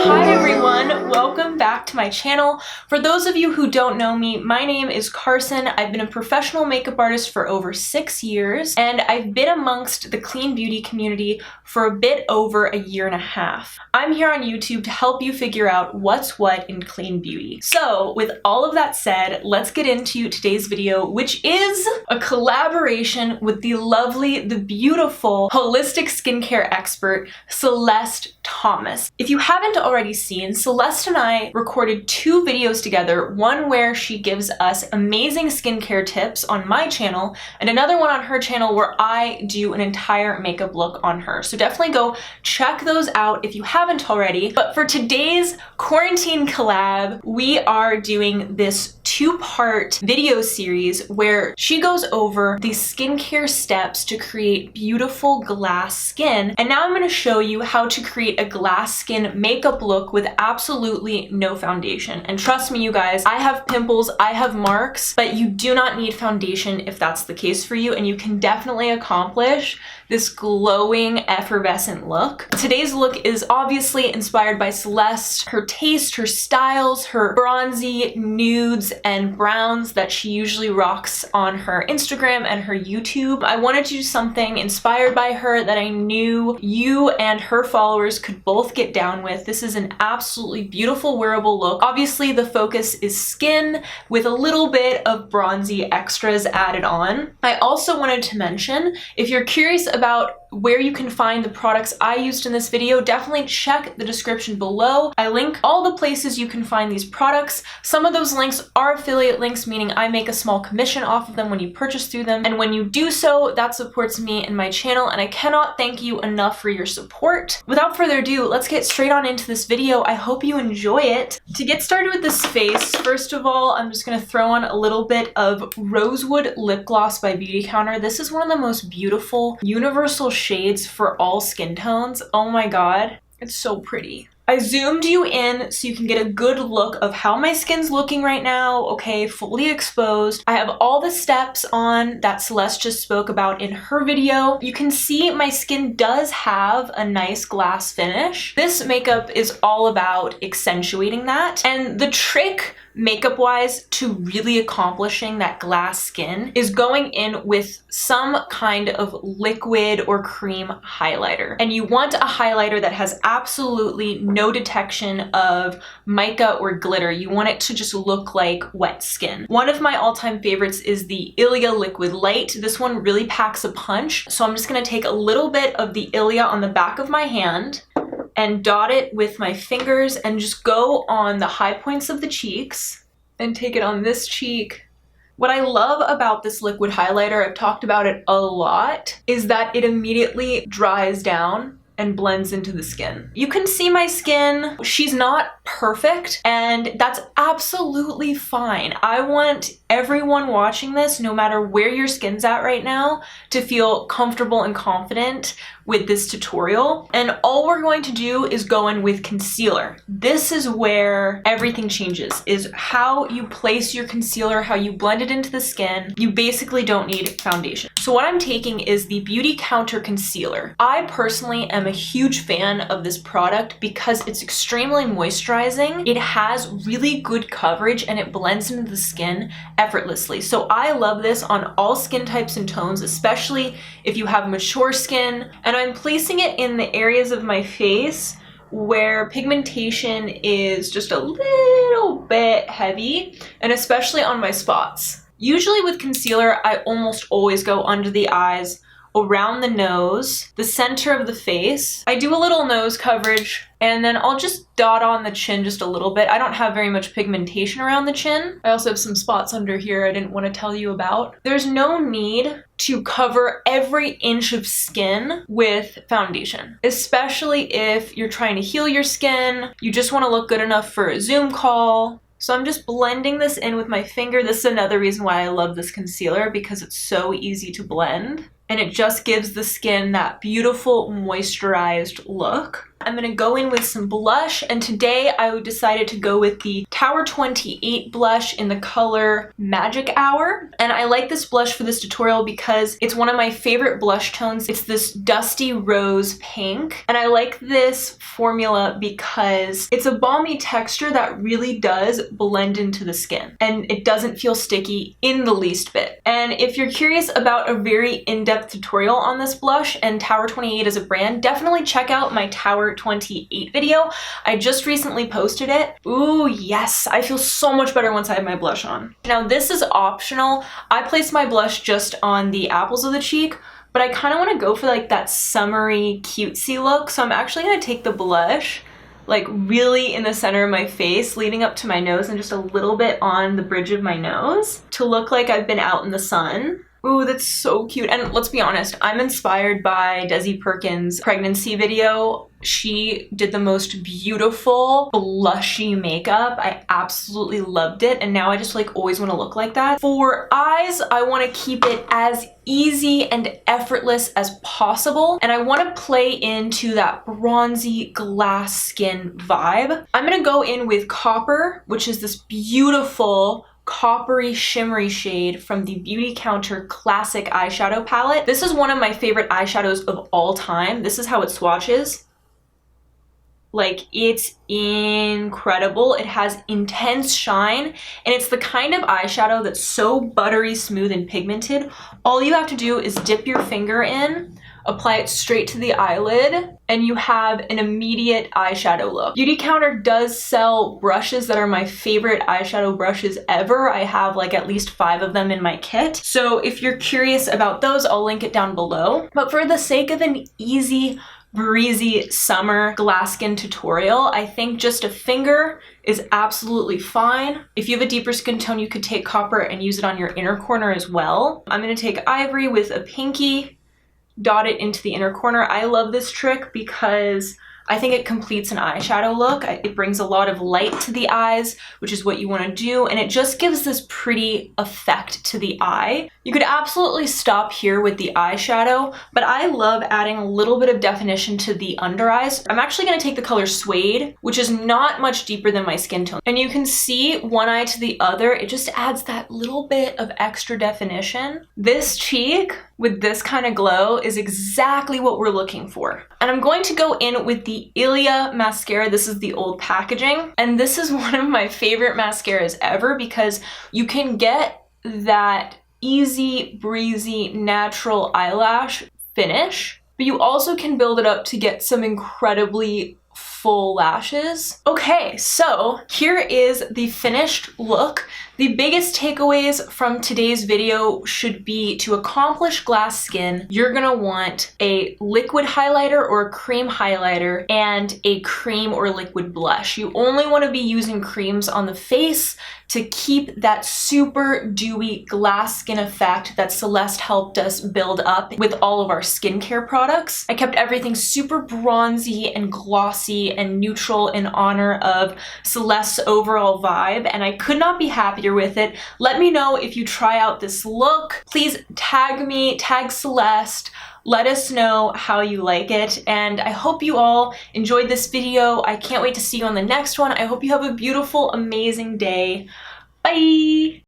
Hi everyone, welcome back to my channel. For those of you who don't know me, my name is Carson. I've been a professional makeup artist for over 6 years, and I've been amongst the clean beauty community for a bit over a year and a half. I'm here on YouTube to help you figure out what's what in clean beauty. So with all of that said, let's get into today's video, which is a collaboration with the lovely, the beautiful, holistic skincare expert, Celeste Thomas. If you haven't already seen, Celeste and I recorded 2 videos together, one where she gives us amazing skincare tips on my channel, and another one on her channel where I do an entire makeup look on her. So definitely go check those out if you haven't already. But for today's quarantine collab, we are doing this 2-part video series where she goes over the skincare steps to create beautiful glass skin. And now I'm going to show you how to create a glass skin makeup look with absolutely no foundation. And trust me, you guys, I have pimples, I have marks, but you do not need foundation if that's the case for you, and you can definitely accomplish this glowing, effervescent look. Today's look is obviously inspired by Celeste, her taste, her styles, her bronzy nudes and browns that she usually rocks on her Instagram and her YouTube. I wanted to do something inspired by her that I knew you and her followers could both get down with. This is an absolutely beautiful wearable look. Obviously, the focus is skin with a little bit of bronzy extras added on. I also wanted to mention, if you're curious about where you can find the products I used in this video, definitely check the description below. I link all the places you can find these products. Some of those links are affiliate links, meaning I make a small commission off of them when you purchase through them. And when you do so, that supports me and my channel, and I cannot thank you enough for your support. Without further ado, let's get straight on into this video. I hope you enjoy it. To get started with this face, first of all, I'm just gonna throw on a little bit of Rosewood lip gloss by Beautycounter. This is one of the most beautiful universal shades for all skin tones. Oh my god, it's so pretty. I zoomed you in so you can get a good look of how my skin's looking right now, okay, fully exposed. I have all the steps on that Celeste just spoke about in her video. You can see my skin does have a nice glass finish. This makeup is all about accentuating that, and the trick makeup-wise to really accomplishing that glass skin is going in with some kind of liquid or cream highlighter. And you want a highlighter that has absolutely no detection of mica or glitter. You want it to just look like wet skin. One of my all-time favorites is the Ilia Liquid Light. This one really packs a punch. So I'm just gonna take a little bit of the Ilia on the back of my hand and dot it with my fingers and just go on the high points of the cheeks and take it on this cheek. What I love about this liquid highlighter, I've talked about it a lot, is that it immediately dries down and blends into the skin. You can see my skin. She's not perfect, and that's absolutely fine. I want everyone watching this, no matter where your skin's at right now, to feel comfortable and confident with this tutorial. And all we're going to do is go in with concealer. This is where everything changes, is how you place your concealer, how you blend it into the skin. You basically don't need foundation. So what I'm taking is the Beautycounter concealer. I personally am a huge fan of this product because it's extremely moisturizing. It has really good coverage and it blends into the skin effortlessly. So I love this on all skin types and tones, especially if you have mature skin. And I'm placing it in the areas of my face where pigmentation is just a little bit heavy, and especially on my spots. Usually with concealer, I almost always go under the eyes, around the nose, the center of the face. I do a little nose coverage, and then I'll just dot on the chin just a little bit. I don't have very much pigmentation around the chin. I also have some spots under here I didn't want to tell you about. There's no need to cover every inch of skin with foundation, especially if you're trying to heal your skin, you just want to look good enough for a Zoom call. So I'm just blending this in with my finger. This is another reason why I love this concealer, because it's so easy to blend and it just gives the skin that beautiful moisturized look. I'm gonna go in with some blush, and today I decided to go with the Tower 28 blush in the color Magic Hour. And I like this blush for this tutorial because it's one of my favorite blush tones. It's this dusty rose pink, and I like this formula because it's a balmy texture that really does blend into the skin, and it doesn't feel sticky in the least bit. And if you're curious about a very in-depth tutorial on this blush and Tower 28 as a brand, definitely check out my Tower 28 video. I just recently posted it. Ooh, yes, I feel so much better once I have my blush on. Now this is optional. I place my blush just on the apples of the cheek, but I kind of want to go for like that summery cutesy look. So I'm actually going to take the blush like really in the center of my face, leading up to my nose and just a little bit on the bridge of my nose to look like I've been out in the sun. Ooh, that's so cute. And let's be honest, I'm inspired by Desi Perkins' pregnancy video. She did the most beautiful blushy makeup. I absolutely loved it, and now I just like always want to look like that. For eyes, I want to keep it as easy and effortless as possible, and I want to play into that bronzy glass skin vibe. I'm gonna go in with Copper, which is this beautiful coppery shimmery shade from the Beautycounter classic eyeshadow palette. This is one of my favorite eyeshadows of all time. This is how it swatches. Like, it's incredible. It has intense shine, and it's the kind of eyeshadow that's so buttery smooth and pigmented. All you have to do is dip your finger in, apply it straight to the eyelid, and you have an immediate eyeshadow look. Beautycounter does sell brushes that are my favorite eyeshadow brushes ever. I have like at least 5 of them in my kit. So if you're curious about those, I'll link it down below. But for the sake of an easy, breezy summer glass skin tutorial, I think just a finger is absolutely fine. If you have a deeper skin tone, you could take Copper and use it on your inner corner as well. I'm gonna take Ivory with a pinky, dot it into the inner corner. I love this trick because I think it completes an eyeshadow look. It brings a lot of light to the eyes, which is what you want to do, and it just gives this pretty effect to the eye. You could absolutely stop here with the eyeshadow, but I love adding a little bit of definition to the under eyes. I'm actually going to take the color Suede, which is not much deeper than my skin tone. And you can see one eye to the other, it just adds that little bit of extra definition. This cheek with this kind of glow is exactly what we're looking for. And I'm going to go in with the Ilia Mascara. This is the old packaging, and this is one of my favorite mascaras ever because you can get that easy, breezy, natural eyelash finish, but you also can build it up to get some incredibly full lashes. Okay, so here is the finished look. The biggest takeaways from today's video should be to accomplish glass skin, you're gonna want a liquid highlighter or a cream highlighter and a cream or liquid blush. You only wanna be using creams on the face to keep that super dewy glass skin effect that Celeste helped us build up with all of our skincare products. I kept everything super bronzy and glossy and neutral in honor of Celeste's overall vibe, and I could not be happier with it. Let me know if you try out this look. Please tag me, tag Celeste. Let us know how you like it, and I hope you all enjoyed this video. I can't wait to see you on the next one. I hope you have a beautiful, amazing day. Bye!